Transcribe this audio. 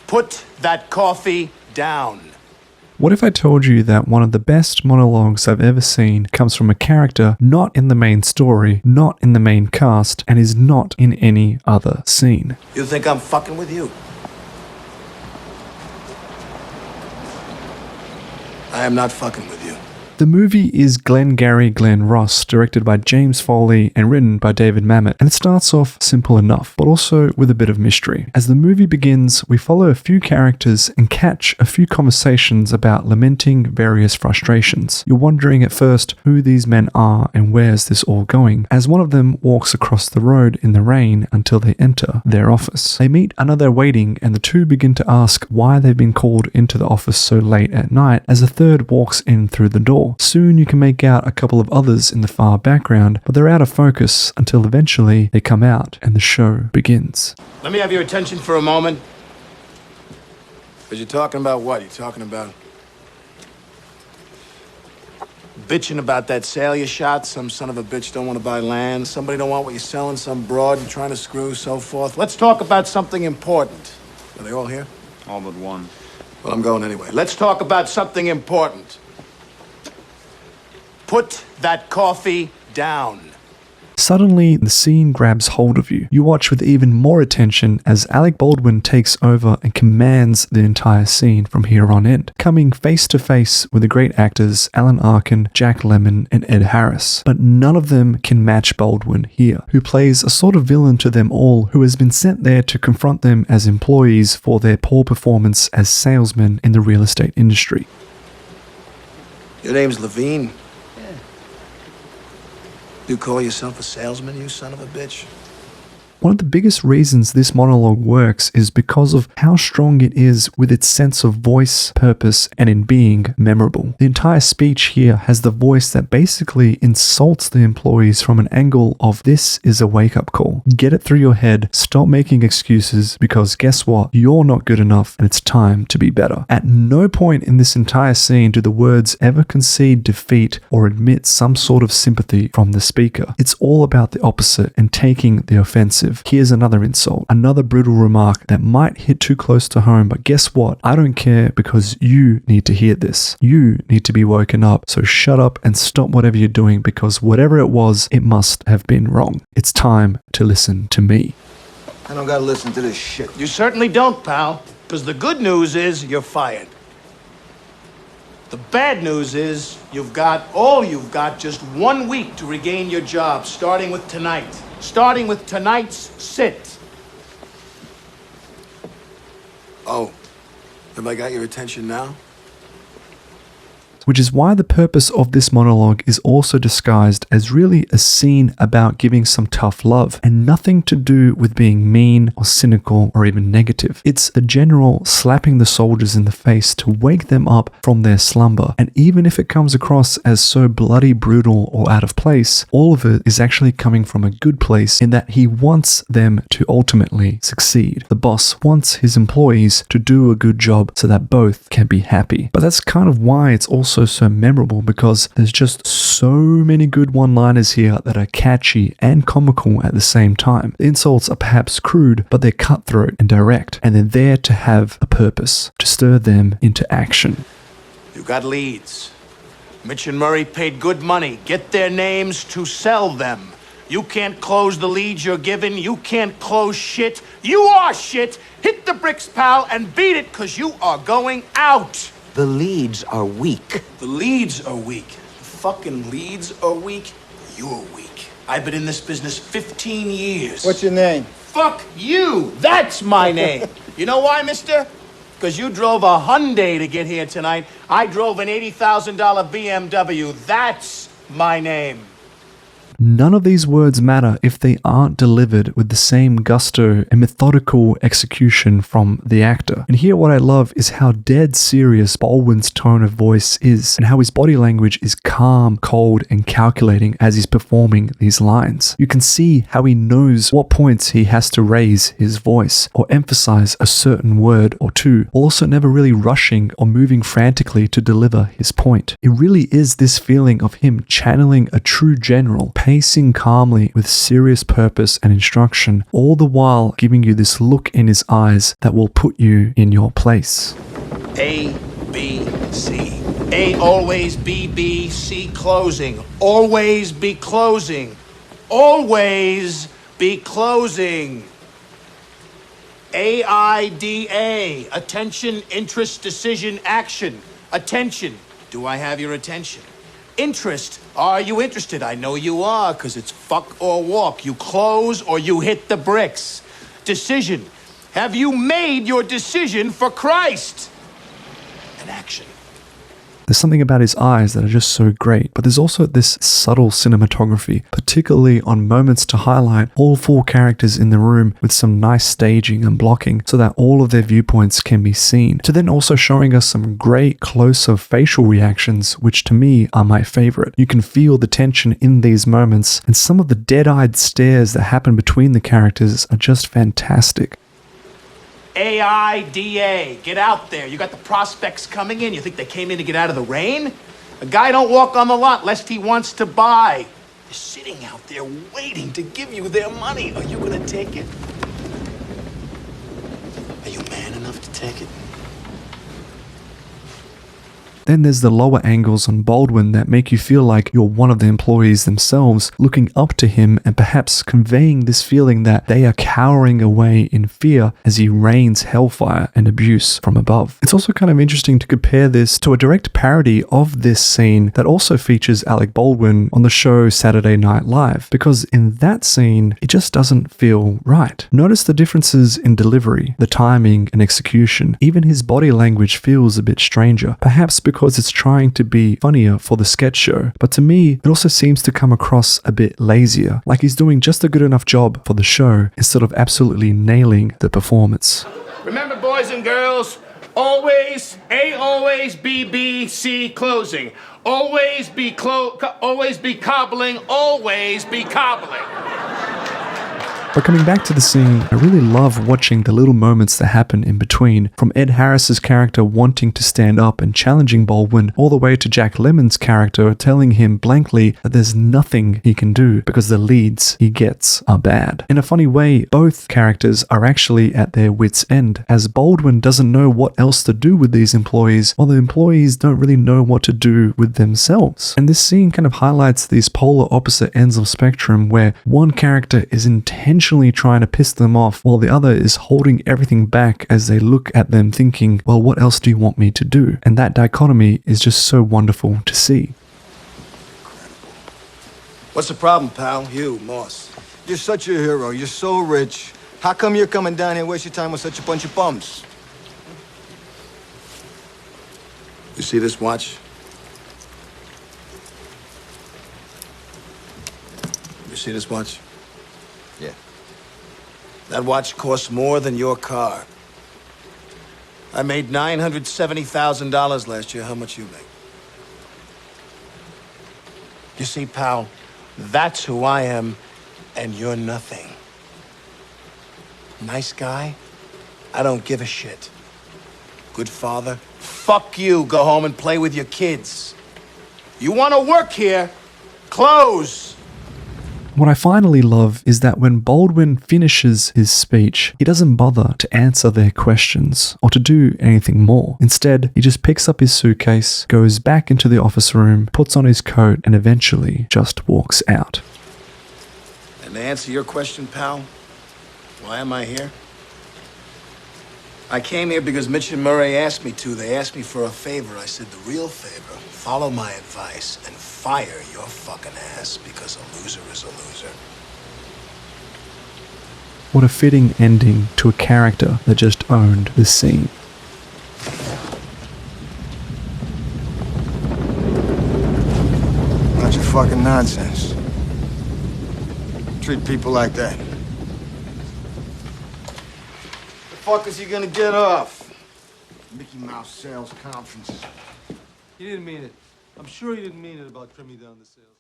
Put that coffee down. What if I told you that one of the best monologues I've ever seen comes from a character not in the main story, not in the main cast, and is not in any other scene? You think I'm fucking with you? I am not fucking with you. The movie is Glengarry Glen Ross, directed by James Foley and written by David Mamet, and it starts off simple enough, but also with a bit of mystery. As the movie begins, we follow a few characters and catch a few conversations about lamenting various frustrations. You're wondering at first who these men are and where's this all going, as one of them walks across the road in the rain until they enter their office. They meet another waiting, and the two begin to ask why they've been called into the office so late at night, as a third walks in through the door. Soon you can make out a couple of others in the far background, but they're out of focus until eventually they come out and the show begins. Let me have your attention for a moment. Because you're talking about what? You're talking about bitching about that sale you shot. Some son of a bitch don't want to buy land. Somebody don't want what you're selling. Some broad you're trying to screw, so forth. Let's talk about something important. Are they all here? All but one. Well, I'm going anyway. Let's talk about something important. Put that coffee down. Suddenly, the scene grabs hold of you. You watch with even more attention as Alec Baldwin takes over and commands the entire scene from here on in, coming face to face with the great actors Alan Arkin, Jack Lemmon, and Ed Harris. But none of them can match Baldwin here, who plays a sort of villain to them all, who has been sent there to confront them as employees for their poor performance as salesmen in the real estate industry. Your name's Levine. You call yourself a salesman, you son of a bitch? One of the biggest reasons this monologue works is because of how strong it is with its sense of voice, purpose, and in being memorable. The entire speech here has the voice that basically insults the employees from an angle of this is a wake-up call. Get it through your head, stop making excuses, because guess what? You're not good enough and it's time to be better. At no point in this entire scene do the words ever concede defeat or admit some sort of sympathy from the speaker. It's all about the opposite and taking the offensive. Here's another insult, another brutal remark that might hit too close to home, but guess what? I don't care, because you need to hear this. You need to be woken up, so shut up and stop whatever you're doing, because whatever it was, it must have been wrong. It's time to listen to me. I don't gotta listen to this shit. You certainly don't, pal, because the good news is you're fired. The bad news is you've got just 1 week to regain your job, starting with tonight. Starting with tonight's sit. Oh, have I got your attention now? Which is why the purpose of this monologue is also disguised as really a scene about giving some tough love and nothing to do with being mean or cynical or even negative. It's the general slapping the soldiers in the face to wake them up from their slumber, and even if it comes across as so bloody brutal or out of place, all of it is actually coming from a good place in that he wants them to ultimately succeed. The boss wants his employees to do a good job so that both can be happy. But that's kind of why it's also so memorable, because there's just so many good one-liners here that are catchy and comical at the same time. The insults are perhaps crude, but they're cutthroat and direct, and they're there to have a purpose, to stir them into action. You got leads. Mitch and Murray paid good money. Get their names to sell them. You can't close the leads you're given. You can't close shit. You are shit. Hit the bricks, pal, and beat it, because you are going out. The leads are weak. The leads are weak. The fucking leads are weak. You're weak. I've been in this business 15 years. What's your name? Fuck you. That's my name. You know why, mister? Because you drove a Hyundai to get here tonight. I drove an $80,000 BMW. That's my name. None of these words matter if they aren't delivered with the same gusto and methodical execution from the actor. And here what I love is how dead serious Baldwin's tone of voice is, and how his body language is calm, cold, and calculating as he's performing these lines. You can see how he knows what points he has to raise his voice or emphasize a certain word or two, also never really rushing or moving frantically to deliver his point. It really is this feeling of him channeling a true general, pacing calmly with serious purpose and instruction, all the while giving you this look in his eyes that will put you in your place. A, B, C. A, always B, B, C, closing. Always be closing. Always be closing. AIDA. Attention, interest, decision, action. Attention. Do I have your attention? Interest. Are you interested? I know you are, because it's fuck or walk. You close or you hit the bricks. Decision. Have you made your decision for Christ? And action. There's something about his eyes that are just so great, but there's also this subtle cinematography, particularly on moments to highlight all four characters in the room with some nice staging and blocking so that all of their viewpoints can be seen, to then also showing us some great close-up facial reactions, which to me are my favorite. You can feel the tension in these moments, and some of the dead-eyed stares that happen between the characters are just fantastic. AIDA. Get out there. You got the prospects coming in. You think they came in to get out of the rain? A guy don't walk on the lot lest he wants to buy. They're sitting out there waiting to give you their money. Are you gonna take it? Are you man enough to take it? Then there's the lower angles on Baldwin that make you feel like you're one of the employees themselves, looking up to him and perhaps conveying this feeling that they are cowering away in fear as he rains hellfire and abuse from above. It's also kind of interesting to compare this to a direct parody of this scene that also features Alec Baldwin on the show Saturday Night Live, because in that scene, it just doesn't feel right. Notice the differences in delivery, the timing and execution. Even his body language feels a bit stranger, perhaps because it's trying to be funnier for the sketch show, but to me, it also seems to come across a bit lazier, like he's doing just a good enough job for the show instead of absolutely nailing the performance. Remember, boys and girls, always, A, always, B, B, C, closing. Always be always be cobbling, always be cobbling. But coming back to the scene, I really love watching the little moments that happen in between, from Ed Harris's character wanting to stand up and challenging Baldwin, all the way to Jack Lemmon's character telling him blankly that there's nothing he can do because the leads he gets are bad. In a funny way, both characters are actually at their wits' end, as Baldwin doesn't know what else to do with these employees, while the employees don't really know what to do with themselves. And this scene kind of highlights these polar opposite ends of spectrum, where one character is intentionally trying to piss them off, while the other is holding everything back as they look at them thinking, well, what else do you want me to do? And that dichotomy is just so wonderful to see. What's the problem, pal? You, Moss. You're such a hero. You're so rich. How come you're coming down here and waste your time with such a bunch of bums? You see this watch? You see this watch? Yeah. That watch costs more than your car. I made $970,000 last year. How much you make? You see, pal, that's who I am, and you're nothing. Nice guy? I don't give a shit. Good father? Fuck you. Go home and play with your kids. You want to work here? Close. What I finally love is that when Baldwin finishes his speech, he doesn't bother to answer their questions or to do anything more. Instead, he just picks up his suitcase, goes back into the office room, puts on his coat, and eventually just walks out. And to answer your question, pal, why am I here? I came here because Mitch and Murray asked me to. They asked me for a favor. I said, the real favor, follow my advice and fire your fucking ass, because a loser is a loser. What a fitting ending to a character that just owned the scene. Bunch of fucking nonsense. Treat people like that. The fuck is he gonna get off? Mickey Mouse sales conference. He didn't mean it. I'm sure he didn't mean it about trimming down the sales.